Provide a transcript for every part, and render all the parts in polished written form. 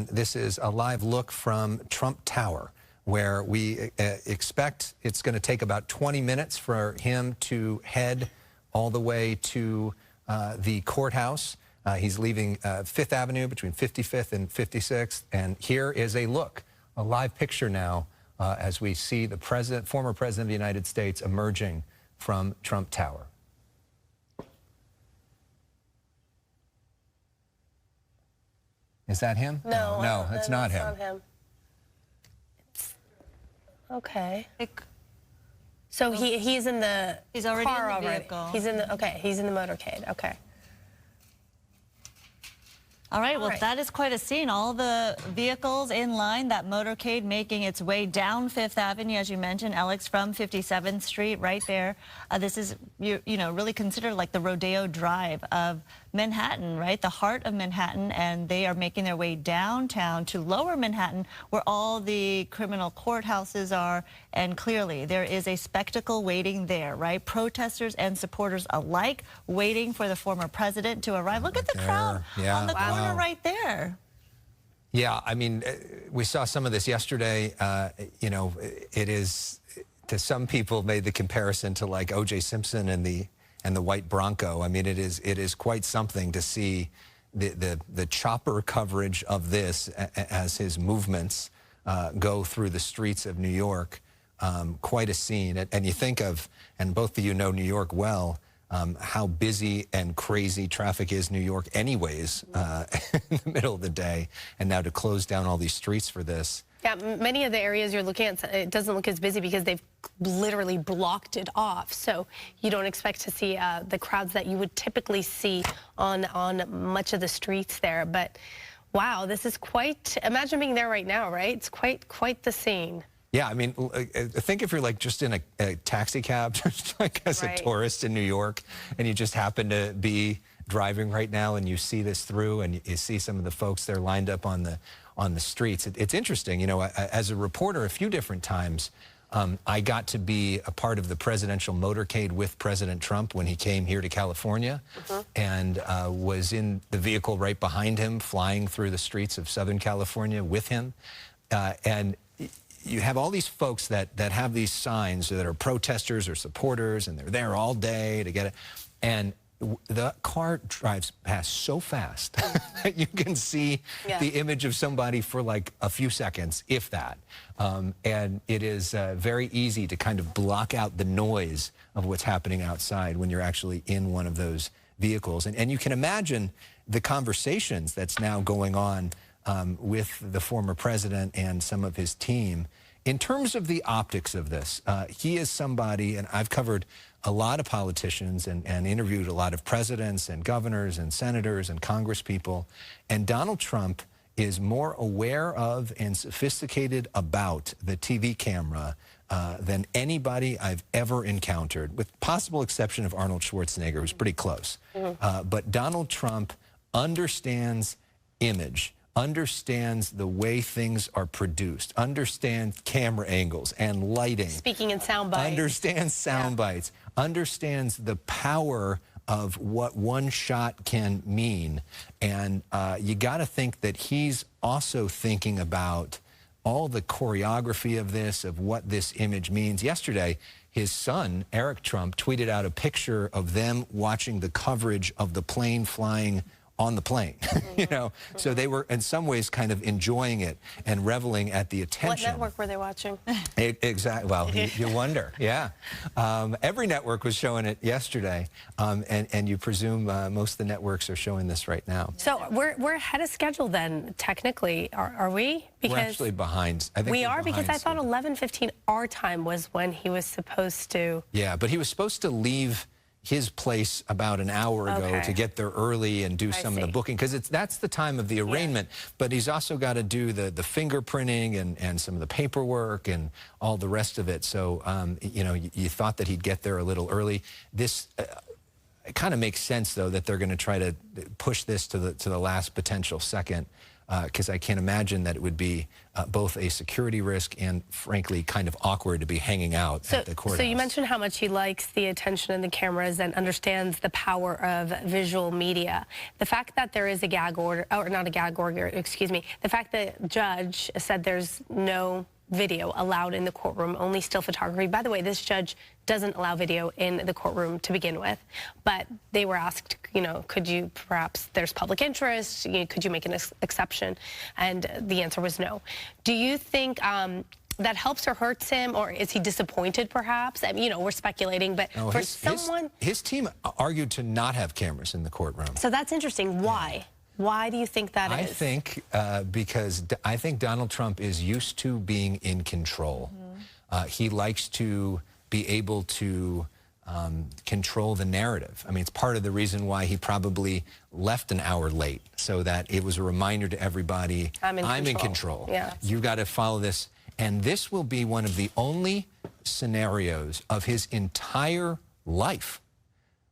and this is a live look from Trump Tower, where we expect it's going to take about 20 minutes for him to head all the way to the courthouse. He's leaving Fifth Avenue between 55th and 56th, and here is a look, a live picture now, as we see the former president of the United States emerging from Trump Tower. Is that him? No, it's not him. Okay. So he's in the He's already car in the vehicle. already. He's in the motorcade. Okay. All right, well, that is quite a scene. All the vehicles in line, that motorcade making its way down Fifth Avenue, as you mentioned, Alex, from 57th Street, right there. This is, you know, really considered like the Rodeo Drive of Manhattan, right? The heart of Manhattan, and they are making their way downtown to Lower Manhattan, where all the criminal courthouses are, and clearly there is a spectacle waiting there, right? Protesters and supporters alike waiting for the former president to arrive. Look at the crowd on the corner right there. Yeah, I mean, we saw some of this yesterday. You know, it is, to some people, made the comparison to like O.J. Simpson and the white Bronco. I mean, it is quite something to see the chopper coverage of this as his movements go through the streets of New York. Quite a scene. And you think of, and both of you know New York well, how busy and crazy traffic is New York anyways in the middle of the day. And now to close down all these streets for this. Yeah, many of the areas you're looking at, it doesn't look as busy because they've literally blocked it off. So you don't expect to see the crowds that you would typically see on much of the streets there. But wow, this is quite, imagine being there right now, right? It's quite the scene. Yeah, I mean, think if you're like just in a taxi cab, just like as a tourist in New York, and you just happen to be driving right now and you see this through and you see some of the folks there lined up on the streets. It's interesting, you know, as a reporter a few different times, I got to be a part of the presidential motorcade with President Trump when he came here to California, and was in the vehicle right behind him, flying through the streets of Southern California with him. And you have all these folks that have these signs that are protesters or supporters, and they're there all day to get it. And the car drives past so fast that you can see the image of somebody for like a few seconds, if that. And it is very easy to kind of block out the noise of what's happening outside when you're actually in one of those vehicles. And you can imagine the conversations that's now going on with the former president and some of his team. In terms of the optics of this, he is somebody, and I've covered a lot of politicians and interviewed a lot of presidents and governors and senators and congresspeople, and Donald Trump is more aware of and sophisticated about the TV camera than anybody I've ever encountered, with possible exception of Arnold Schwarzenegger, who's pretty close. But Donald Trump understands image, understands the way things are produced, understands camera angles and lighting. Speaking in sound bites. Understands sound bites, understands the power of what one shot can mean. And you got to think that he's also thinking about all the choreography of this, of what this image means. Yesterday, his son, Eric Trump, tweeted out a picture of them watching the coverage of the plane flying on the plane, you know, so they were in some ways kind of enjoying it and reveling at the attention. What network were they watching? Exactly. Well, you wonder. Yeah, every network was showing it yesterday, and you presume most of the networks are showing this right now. So we're ahead of schedule then, technically, are we? Because we're actually behind. I think we are, because I thought 11:15 our time was when he was supposed to. Yeah, but he was supposed to leave his place about an hour ago to get there early and do some of the booking, because that's the time of the arraignment. But he's also got to do the fingerprinting and some of the paperwork and all the rest of it. So you know, you thought that he'd get there a little early. This it kind of makes sense, though, that they're going to try to push this to the last potential second. because I can't imagine that it would be both a security risk and, frankly, kind of awkward to be hanging out at the courthouse. So you mentioned how much he likes the attention and the cameras and understands the power of visual media. The fact that there is a gag order, or not a gag order, excuse me, the fact that the judge said there's no video allowed in the courtroom, only still photography. By the way, this judge doesn't allow video in the courtroom to begin with, but they were asked, you know, could you perhaps, there's public interest, could you make an exception? And the answer was no. Do you think that helps or hurts him, or is he disappointed perhaps? I mean, you know, we're speculating, but no, for someone... His team argued to not have cameras in the courtroom. So that's interesting. Why? Yeah. Why do you think that is? I think because I think Donald Trump is used to being in control. Mm-hmm. He likes to be able to control the narrative. I mean, it's part of the reason why he probably left an hour late, so that it was a reminder to everybody, I'm in control. Yeah. You've got to follow this. And this will be one of the only scenarios of his entire life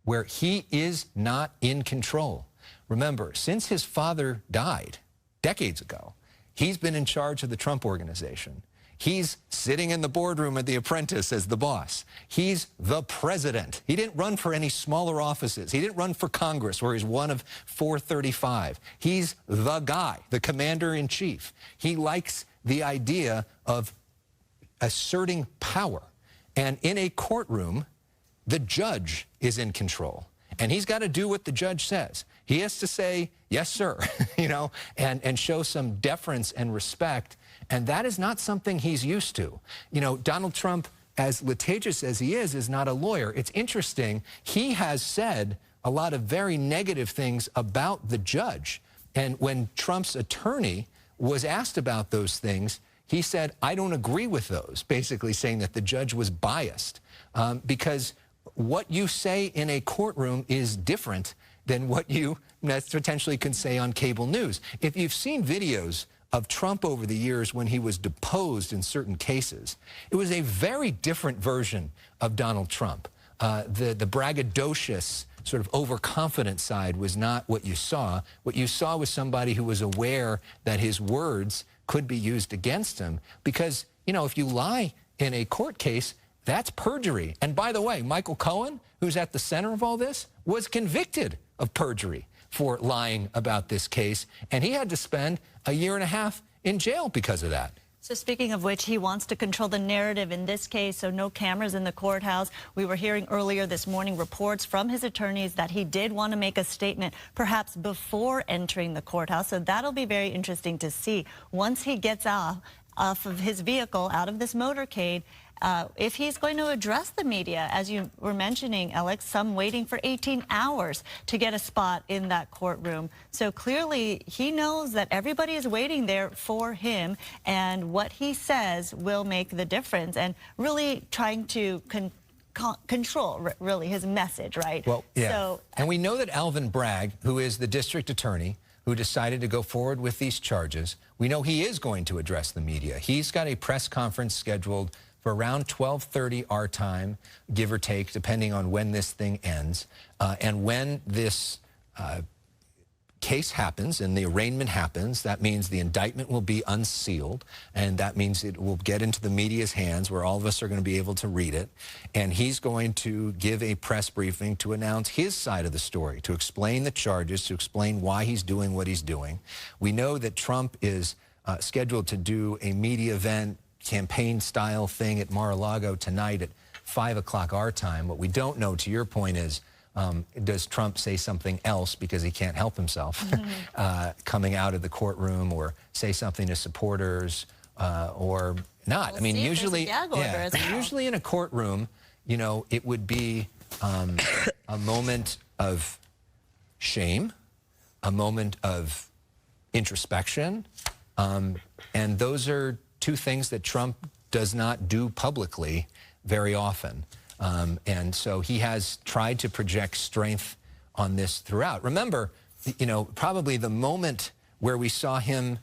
where he is not in control. Remember, since his father died decades ago, he's been in charge of the Trump Organization. He's sitting in the boardroom at The Apprentice as the boss. He's the president. He didn't run for any smaller offices. He didn't run for Congress, where he's one of 435. He's the guy, the commander-in-chief. He likes the idea of asserting power. And in a courtroom, the judge is in control. And he's got to do what the judge says. He has to say, yes, sir, you know, and show some deference and respect. And that is not something he's used to. You know, Donald Trump, as litigious as he is not a lawyer. It's interesting. He has said a lot of very negative things about the judge. And when Trump's attorney was asked about those things, he said, I don't agree with those, basically saying that the judge was biased. Because what you say in a courtroom is different than what you potentially can say on cable news. If you've seen videos of Trump over the years when he was deposed in certain cases, it was a very different version of Donald Trump. The braggadocious, sort of overconfident side was not what you saw. What you saw was somebody who was aware that his words could be used against him. Because, you know, if you lie in a court case, that's perjury. And by the way, Michael Cohen, who's at the center of all this, was convicted of perjury for lying about this case. And he had to spend a year and a half in jail because of that. So speaking of which, he wants to control the narrative in this case, so no cameras in the courthouse. We were hearing earlier this morning reports from his attorneys that he did want to make a statement perhaps before entering the courthouse. So that'll be very interesting to see once he gets off of his vehicle, out of this motorcade, if he's going to address the media. As you were mentioning, Alex, some waiting for 18 hours to get a spot in that courtroom. So clearly he knows that everybody is waiting there for him, and what he says will make the difference, and really trying to control really his message, right? Well, yeah. So, and we know that Alvin Bragg, who is the district attorney, who decided to go forward with these charges, we know he is going to address the media. He's got a press conference scheduled for around 12:30 our time, give or take, depending on when this thing ends. And when this case happens and the arraignment happens, that means the indictment will be unsealed, and that means it will get into the media's hands where all of us are going to be able to read it. And he's going to give a press briefing to announce his side of the story, to explain the charges, to explain why he's doing what he's doing. We know that Trump is scheduled to do a media event, campaign-style thing at Mar-a-Lago tonight at 5 o'clock our time. What we don't know, to your point, is does Trump say something else because he can't help himself coming out of the courtroom, or say something to supporters or not? We'll I mean, usually, usually in a courtroom, you know, it would be a moment of shame, a moment of introspection, and those are two things that Trump does not do publicly very often. And so he has tried to project strength on this throughout. Remember, you know, probably the moment where we saw him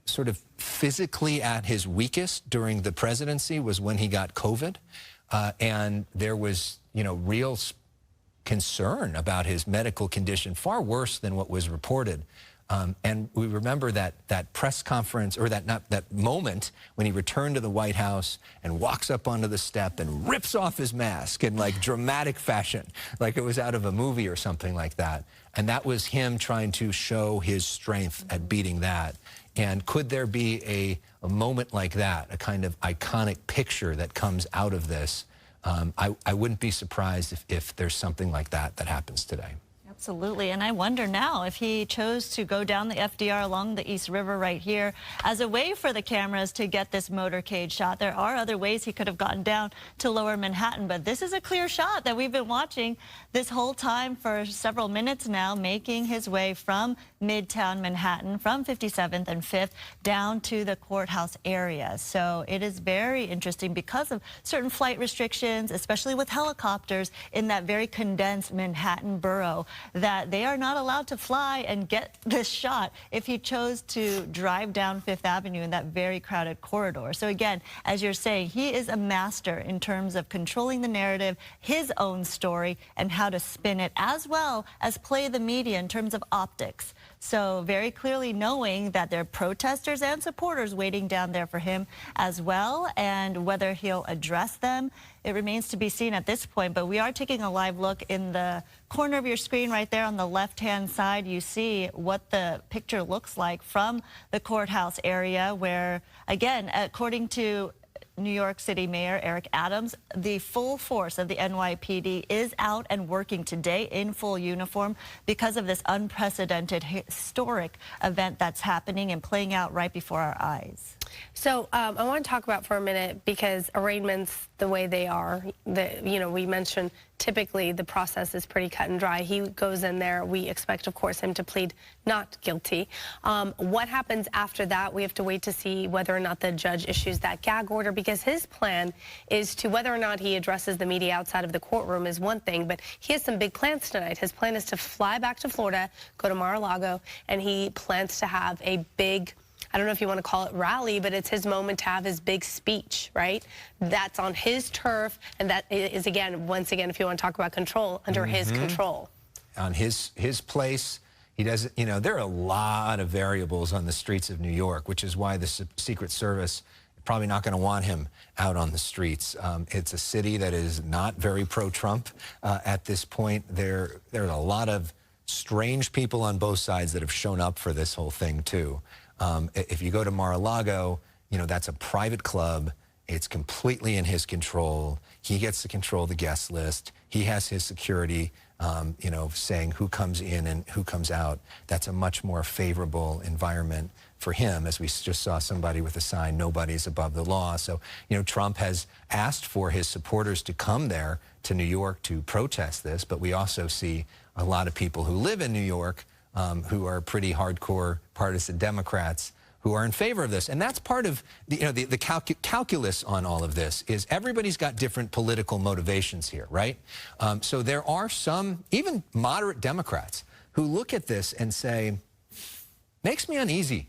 sort of physically at his weakest during the presidency was when he got COVID. And there was, you know, real concern about his medical condition, far worse than what was reported And we remember that press conference, or that moment when he returned to the White House and walks up onto the step and rips off his mask in like dramatic fashion, like it was out of a movie or something like that. And that was him trying to show his strength at beating that. And could there be a moment like that, a kind of iconic picture that comes out of this? I wouldn't be surprised if there's something like that happens today. Absolutely, and I wonder now if he chose to go down the FDR along the East River right here as a way for the cameras to get this motorcade shot. There are other ways he could have gotten down to lower Manhattan, but this is a clear shot that we've been watching this whole time for several minutes now, making his way from Midtown Manhattan, from 57th and 5th, down to the courthouse area. So it is very interesting because of certain flight restrictions, especially with helicopters in that very condensed Manhattan borough, that they are not allowed to fly and get this shot if he chose to drive down Fifth Avenue in that very crowded corridor. So again, as you're saying, he is a master in terms of controlling the narrative, his own story, and how to spin it, as well as play the media in terms of optics. So very clearly knowing that there are protesters and supporters waiting down there for him as well, and whether he'll address them, it remains to be seen at this point. But we are taking a live look in the corner of your screen right there on the left-hand side. You see what the picture looks like from the courthouse area where, again, according to New York City Mayor Eric Adams, the full force of the NYPD is out and working today in full uniform because of this unprecedented historic event that's happening and playing out right before our eyes. So I want to talk about for a minute, because arraignments, the way they are, we mentioned typically the process is pretty cut and dry. He goes in there. We expect, of course, him to plead not guilty. What happens after that? We have to wait to see whether or not the judge issues that gag order, because his plan is to, whether or not he addresses the media outside of the courtroom is one thing, but he has some big plans tonight. His plan is to fly back to Florida, go to Mar-a-Lago, and he plans to have a big, I don't know if you want to call it rally, but it's his moment to have his big speech, right? That's on his turf, and that is, again, once again, if you want to talk about control, under his control. On his place. He doesn't, there are a lot of variables on the streets of New York, which is why the Secret Service is probably not going to want him out on the streets. It's a city that is not very pro-Trump at this point. There are a lot of strange people on both sides that have shown up for this whole thing, too. If you go to Mar-a-Lago, that's a private club. It's completely in his control. He gets to control the guest list. He has his security, saying who comes in and who comes out. That's a much more favorable environment for him, as we just saw somebody with a sign, nobody's above the law. So, Trump has asked for his supporters to come there to New York to protest this, but we also see a lot of people who live in New York who are pretty hardcore partisan Democrats who are in favor of this. And that's part of the calculus on all of this, is everybody's got different political motivations here, right? So there are some, even moderate Democrats, who look at this and say, makes me uneasy.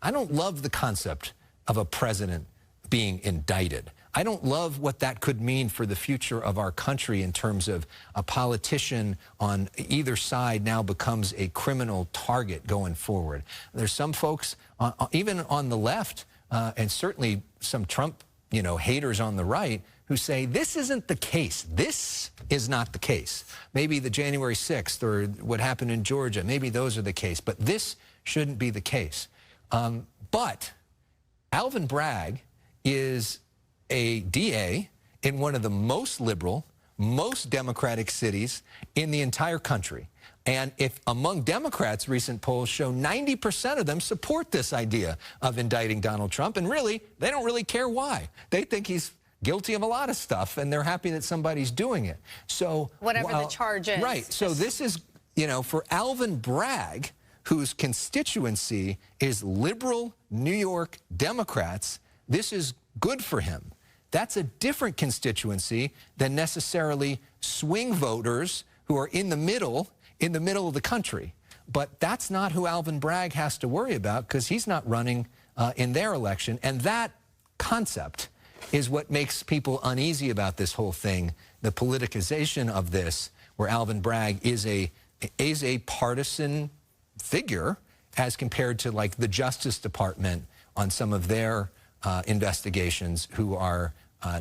I don't love the concept of a president being indicted. I don't love what that could mean for the future of our country in terms of a politician on either side now becomes a criminal target going forward. There's some folks, even on the left, and certainly some Trump, haters on the right, who say this isn't the case. This is not the case. Maybe the January 6th or what happened in Georgia, maybe those are the case, but this shouldn't be the case. But Alvin Bragg is a DA in one of the most liberal, most democratic cities in the entire country. And if among Democrats, recent polls show 90% of them support this idea of indicting Donald Trump, and really, they don't really care why. They think he's guilty of a lot of stuff, and they're happy that somebody's doing it. So whatever the charge is. Right. So this is, for Alvin Bragg, whose constituency is liberal New York Democrats, this is good for him. That's a different constituency than necessarily swing voters who are in the middle of the country. But that's not who Alvin Bragg has to worry about, because he's not running in their election. And that concept is what makes people uneasy about this whole thing, the politicization of this, where Alvin Bragg is a partisan figure, as compared to like the Justice Department on some of their investigations, who are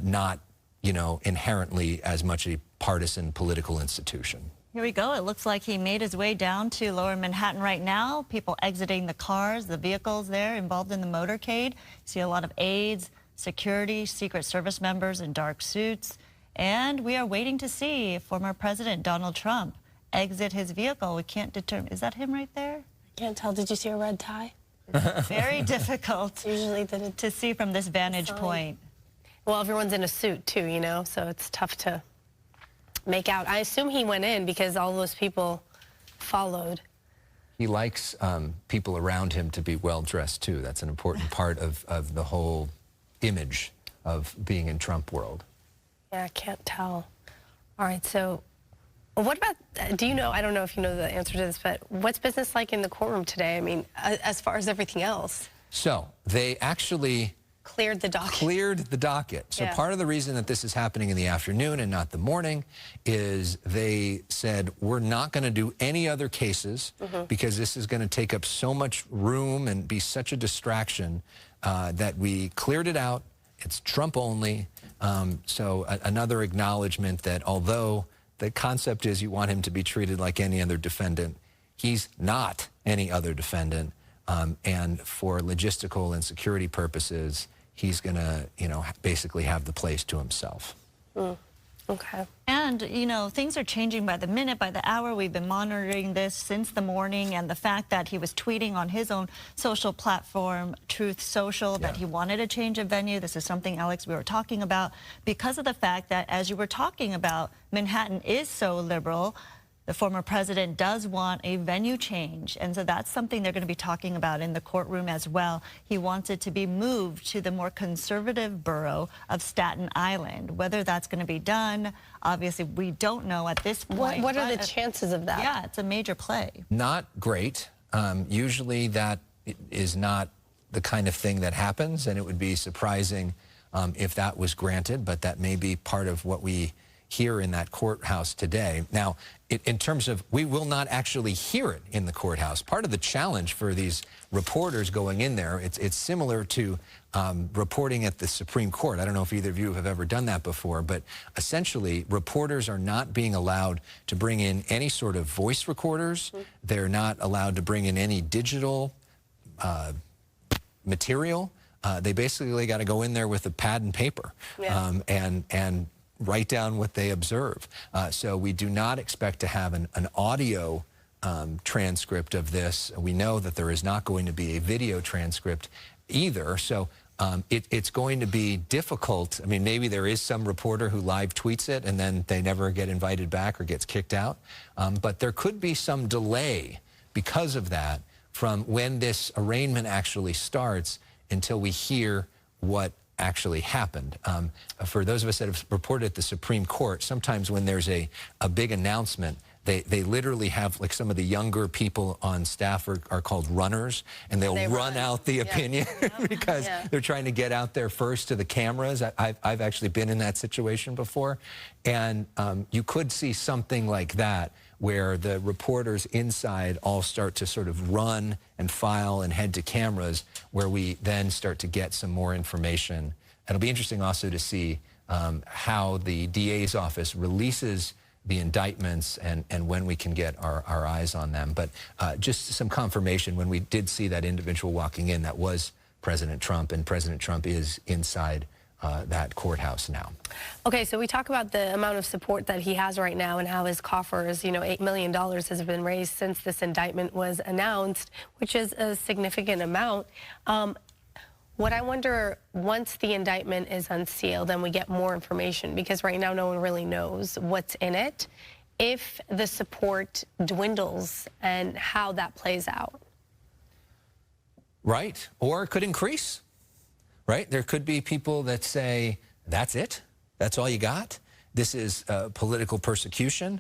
not, you know, inherently as much a partisan political institution. Here we go. It looks like he made his way down to Lower Manhattan right now. People exiting the cars, the vehicles there involved in the motorcade. See a lot of aides, security, Secret Service members in dark suits. And we are waiting to see former President Donald Trump exit his vehicle. We can't determine. Is that him right there? Can't tell. Did you see a red tie? It's very difficult Usually to see from this vantage point. Well, everyone's in a suit too, you know, so it's tough to make out. I assume he went in because all those people followed. He likes people around him to be well-dressed, too. That's an important part of the whole image of being in Trump world. Yeah, I can't tell. All right, so what about, do you know, I don't know if you know the answer to this, but what's business like in the courtroom today? I mean, as far as everything else. So they actually cleared the docket. So part of the reason that this is happening in the afternoon and not the morning is they said, we're not going to do any other cases because this is going to take up so much room and be such a distraction that we cleared it out. It's Trump only. So another acknowledgement that although the concept is you want him to be treated like any other defendant, he's not any other defendant. And for logistical and security purposes, he's going to, you know, basically have the place to himself. Okay. And, you know, things are changing by the minute, by the hour. We've been monitoring this since the morning, and the fact that he was tweeting on his own social platform, Truth Social, that he wanted a change of venue. This is something, Alex, we were talking about because of the fact that, as you were talking about, Manhattan is so liberal. The former president does want a venue change, and so that's something they're going to be talking about in the courtroom as well. He wants it to be moved to the more conservative borough of Staten Island. Whether that's going to be done, obviously, we don't know at this point. What are the chances of that? Yeah, it's a major play. Not great. Usually that is not the kind of thing that happens, and it would be surprising if that was granted, but that may be part of what we here in that courthouse today. Now, in terms of, we will not actually hear it in the courthouse. Part of the challenge for these reporters going in there, it's similar to reporting at the Supreme Court. I don't know if either of you have ever done that before, but essentially reporters are not being allowed to bring in any sort of voice recorders. They're not allowed to bring in any digital material. They basically got to go in there with a pad and paper and write down what they observe. So we do not expect to have an audio transcript of this. We know that there is not going to be a video transcript either. So it's going to be difficult. I mean, maybe there is some reporter who live tweets it and then they never get invited back or gets kicked out. But there could be some delay because of that from when this arraignment actually starts until we hear what actually happened. For those of us that have reported at the Supreme Court, sometimes when there's a big announcement, they literally have, like, some of the younger people on staff are called runners, and they'll run out the opinion because they're trying to get out there first to the cameras. I've actually been in that situation before, and you could see something like that where the reporters inside all start to sort of run and file and head to cameras, where we then start to get some more information. It'll be interesting also to see how the DA's office releases the indictments and when we can get our eyes on them. But just some confirmation, when we did see that individual walking in, that was President Trump, and President Trump is inside that courthouse now. Okay, so we talk about the amount of support that he has right now and how his coffers, you know, $8 million has been raised since this indictment was announced, which is a significant amount. What I wonder, once the indictment is unsealed and we get more information, because right now no one really knows what's in it, if the support dwindles and how that plays out. Right, or it could increase. Right? There could be people that say, that's it? That's all you got? This is political persecution.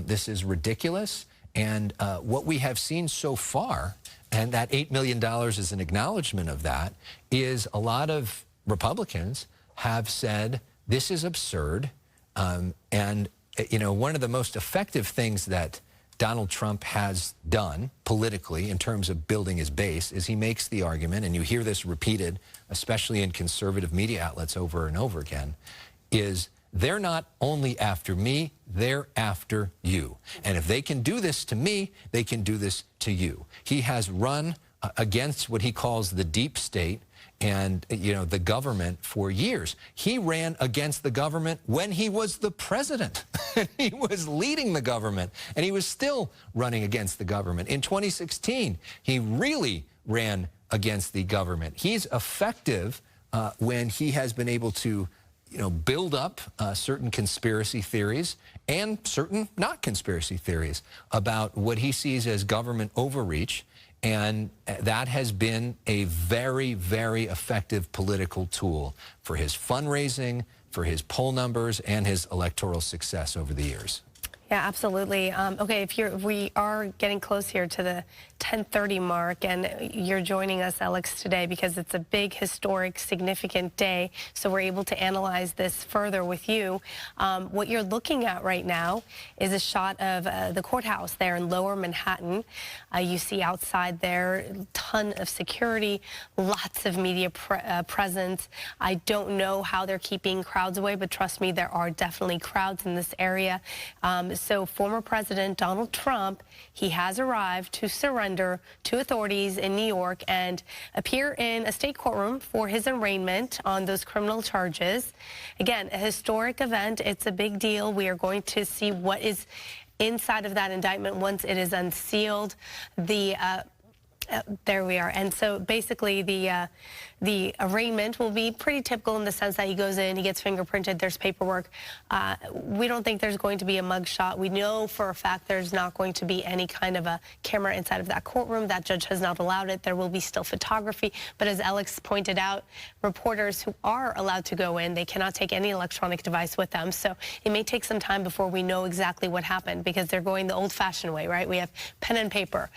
This is ridiculous. And what we have seen so far, and that $8 million is an acknowledgement of that, is a lot of Republicans have said, this is absurd. And, you know, one of the most effective things that Donald Trump has done politically in terms of building his base is he makes the argument, and you hear this repeated, especially in conservative media outlets over and over again, is they're not only after me, they're after you. And if they can do this to me, they can do this to you. He has run against what he calls the deep state and, the government for years. He ran against the government when he was the president. He was leading the government, and he was still running against the government. In 2016, he really ran against the government. He's effective when he has been able to build up certain conspiracy theories and certain not conspiracy theories about what he sees as government overreach. And that has been a very, very effective political tool for his fundraising, for his poll numbers, and his electoral success over the years. Yeah, absolutely. Okay, we are getting close here to the 10:30 mark, and you're joining us, Alex, today because it's a big, historic, significant day. So we're able to analyze this further with you. What you're looking at right now is a shot of the courthouse there in Lower Manhattan. You see outside there a ton of security, lots of media presence. I don't know how they're keeping crowds away, but trust me, there are definitely crowds in this area. So former President Donald Trump, he has arrived to surrender to authorities in New York and appear in a state courtroom for his arraignment on those criminal charges. Again, a historic event. It's a big deal. We are going to see what is inside of that indictment once it is unsealed. There we are. And so basically the arraignment will be pretty typical in the sense that he goes in, he gets fingerprinted, there's paperwork. We don't think there's going to be a mugshot. We know for a fact there's not going to be any kind of a camera inside of that courtroom. That judge has not allowed it. There will be still photography. But as Alex pointed out, reporters who are allowed to go in, they cannot take any electronic device with them. So it may take some time before we know exactly what happened because they're going the old-fashioned way, right? We have pen and paper.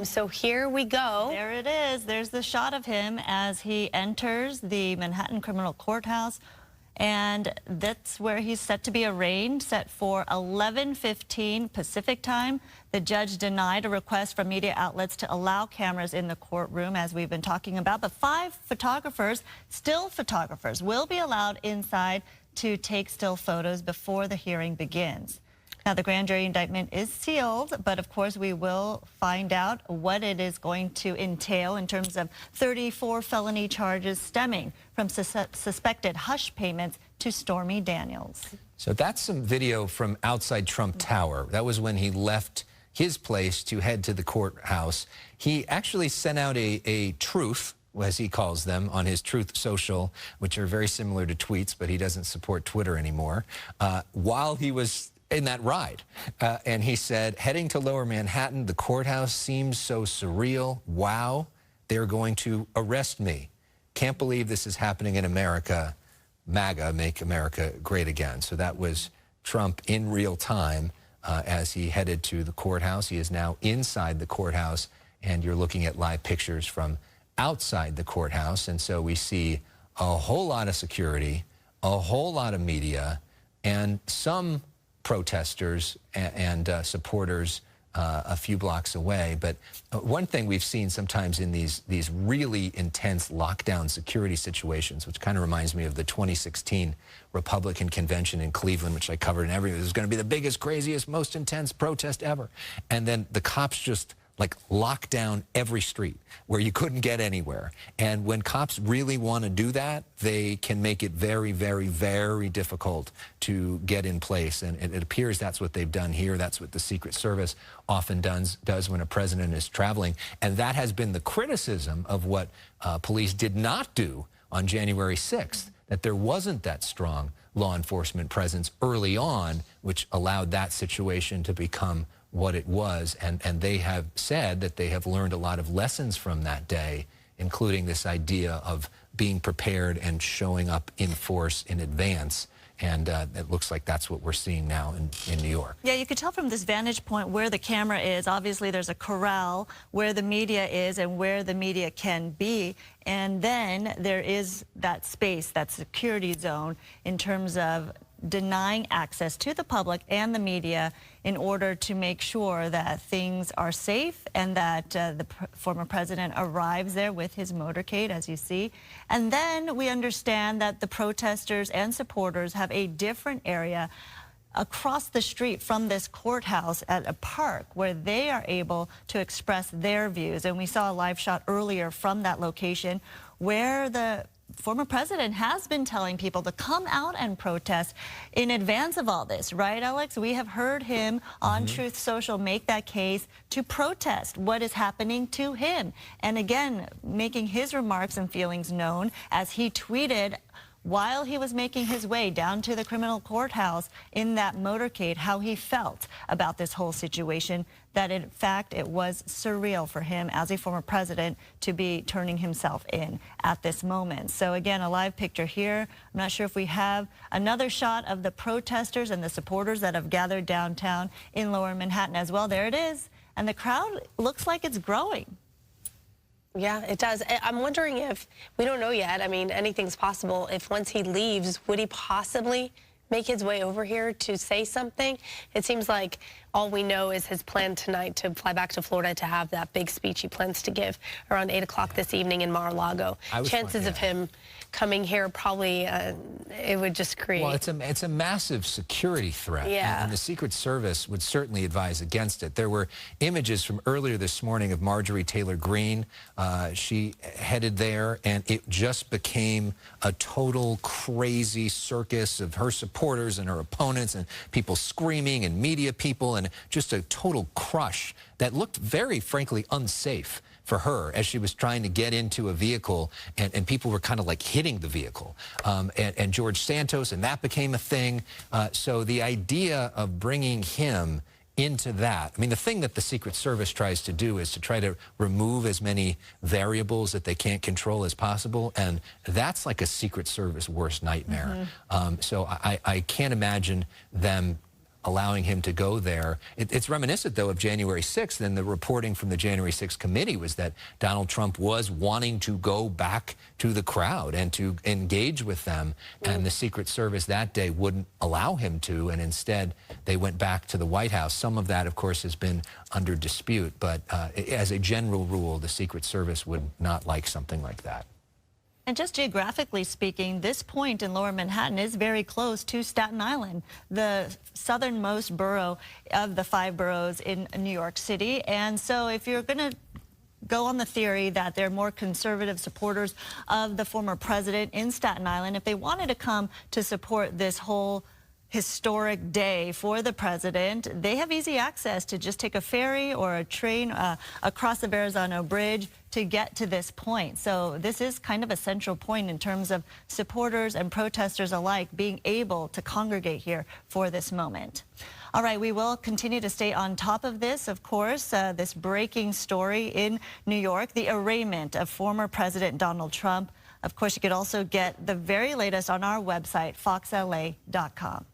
So here we go. There it is. There's the shot of him as he enters the Manhattan Criminal Courthouse, and that's where he's set to be arraigned, set for 11:15 Pacific time. The judge denied a request from media outlets to allow cameras in the courtroom, as we've been talking about, but 5 photographers, still photographers, will be allowed inside to take still photos before the hearing begins. Now, the grand jury indictment is sealed, but of course we will find out what it is going to entail in terms of 34 felony charges stemming from suspected hush payments to Stormy Daniels. So that's some video from outside Trump Tower. That was when he left his place to head to the courthouse. He actually sent out a truth, as he calls them, on his Truth Social, which are very similar to tweets, but he doesn't support Twitter anymore, while he was in that ride. And he said, heading to Lower Manhattan, the courthouse seems so surreal. Wow, they're going to arrest me. Can't believe this is happening in America. MAGA, make America great again. So that was Trump in real time as he headed to the courthouse. He is now inside the courthouse, and you're looking at live pictures from outside the courthouse. And so we see a whole lot of security, a whole lot of media, and some protesters and supporters a few blocks away. But one thing we've seen sometimes in these really intense lockdown security situations, which kind of reminds me of the 2016 Republican convention in Cleveland, which I covered in every, it was going to be the biggest, craziest, most intense protest ever. And then the cops just like lock down every street where you couldn't get anywhere. And when cops really want to do that, they can make it very, very, very difficult to get in place. And it appears that's what they've done here. That's what the Secret Service often does when a president is traveling. And that has been the criticism of what police did not do on January 6th, that there wasn't that strong law enforcement presence early on, which allowed that situation to become what it was. And they have said that they have learned a lot of lessons from that day, including this idea of being prepared and showing up in force in advance. And it looks like that's what we're seeing now in New York. Yeah, you could tell from this vantage point where the camera is. Obviously, there's a corral where the media is and where the media can be. And then there is that space, that security zone in terms of denying access to the public and the media in order to make sure that things are safe and that the former president arrives there with his motorcade, as you see. And then we understand that the protesters and supporters have a different area across the street from this courthouse at a park where they are able to express their views. And we saw a live shot earlier from that location where the former president has been telling people to come out and protest in advance of all this, right, Alex? We have heard him on Truth Social make that case to protest what is happening to him. And again, making his remarks and feelings known as he tweeted while he was making his way down to the criminal courthouse in that motorcade, how he felt about this whole situation, that in fact it was surreal for him as a former president to be turning himself in at this moment. So again, a live picture here. I'm not sure if we have another shot of the protesters and the supporters that have gathered downtown in Lower Manhattan as well. There it is. And the crowd looks like it's growing. Yeah, it does. I'm wondering if, we don't know yet, I mean, anything's possible, if once he leaves, would he possibly make his way over here to say something? It seems like all we know is his plan tonight to fly back to Florida to have that big speech he plans to give around 8 o'clock this evening in Mar-a-Lago. Chances of him coming here probably, it would just create... Well, it's a massive security threat, and the Secret Service would certainly advise against it. There were images from earlier this morning of Marjorie Taylor Greene. She headed there, and it just became a total crazy circus of her supporters and her opponents and people screaming and media people, and just a total crush that looked very, frankly, unsafe for her as she was trying to get into a vehicle, and people were kind of like hitting the vehicle. And George Santos, and that became a thing. So the idea of bringing him into that, I mean, the thing that the Secret Service tries to do is to try to remove as many variables that they can't control as possible, and that's like a Secret Service worst nightmare. So I can't imagine them allowing him to go there. It's reminiscent, though, of January 6th, and the reporting from the January 6th committee was that Donald Trump was wanting to go back to the crowd and to engage with them, and the Secret Service that day wouldn't allow him to, and instead they went back to the White House. Some of that, of course, has been under dispute, but as a general rule, the Secret Service would not like something like that. And just geographically speaking, this point in Lower Manhattan is very close to Staten Island, the southernmost borough of the 5 boroughs in New York City. And so if you're going to go on the theory that they're more conservative supporters of the former president in Staten Island, if they wanted to come to support this whole historic day for the president, they have easy access to just take a ferry or a train across the Verrazano Bridge to get to this point. So this is kind of a central point in terms of supporters and protesters alike being able to congregate here for this moment. All right, we will continue to stay on top of this, of course, this breaking story in New York, the arraignment of former President Donald Trump. Of course, you could also get the very latest on our website, foxla.com.